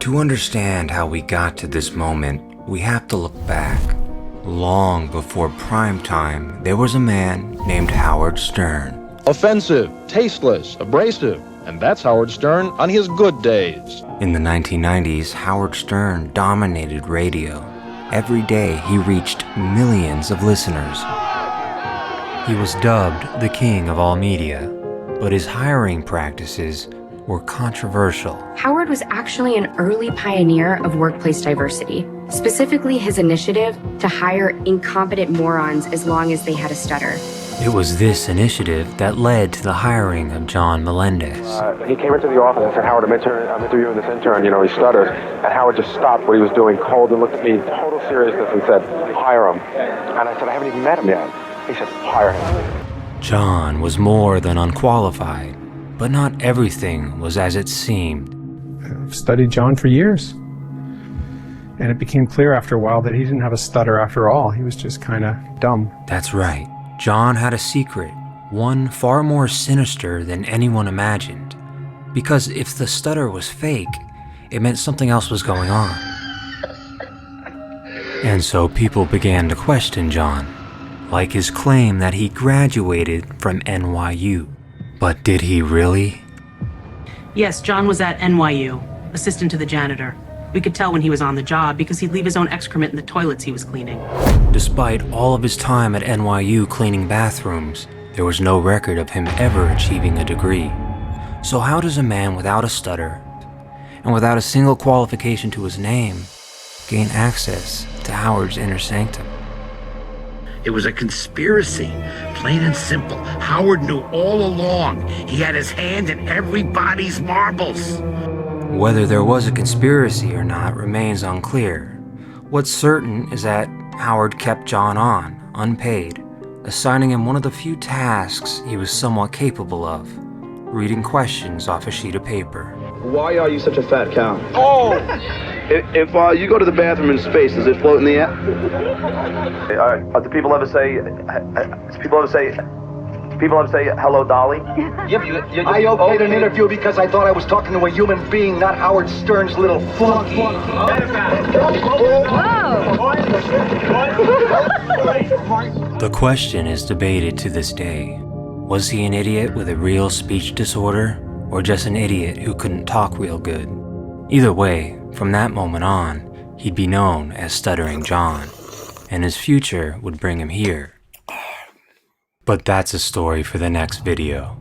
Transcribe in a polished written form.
To understand how we got to this moment, we have to look back. Long before prime time, there was a man named Howard Stern. Offensive, tasteless, abrasive, and that's Howard Stern on his good days. In the 1990s, Howard Stern dominated radio. Every day he reached millions of listeners. He was dubbed the king of all media, but his hiring practices were controversial. Howard was actually an early pioneer of workplace diversity, specifically his initiative to hire incompetent morons as long as they had a stutter. It was this initiative that led to the hiring of John Melendez. He came into the office and said, "Howard, I'm interviewing this intern, he stutters." And Howard just stopped what he was doing cold and looked at me in total seriousness and said, "Hire him." And I said, "I haven't even met him yet." He said, "Hire him." John was more than unqualified, but not everything was as it seemed. I've studied John for years. And it became clear after a while that he didn't have a stutter after all. He was just kind of dumb. That's right. John had a secret, one far more sinister than anyone imagined. Because if the stutter was fake, it meant something else was going on. And so people began to question John, like his claim that he graduated from NYU. But did he really? Yes, John was at NYU, assistant to the janitor. We could tell when he was on the job because he'd leave his own excrement in the toilets he was cleaning. Despite all of his time at NYU cleaning bathrooms, there was no record of him ever achieving a degree. So how does a man without a stutter, and without a single qualification to his name, gain access to Howard's inner sanctum? It was a conspiracy, plain and simple. Howard knew all along. He had his hand in everybody's marbles. Whether there was a conspiracy or not remains unclear. What's certain is that Howard kept John on, unpaid, assigning him one of the few tasks he was somewhat capable of, reading questions off a sheet of paper. Why are you such a fat cow? Oh! If you go to the bathroom in space, does it float in the air? Do people ever say, "Hello, Dolly"? I okayed an interview because I thought I was talking to a human being, not Howard Stern's little flunky. The question is debated to this day. Was he an idiot with a real speech disorder, or just an idiot who couldn't talk real good? Either way, from that moment on, he'd be known as Stuttering John, and his future would bring him here. But that's a story for the next video.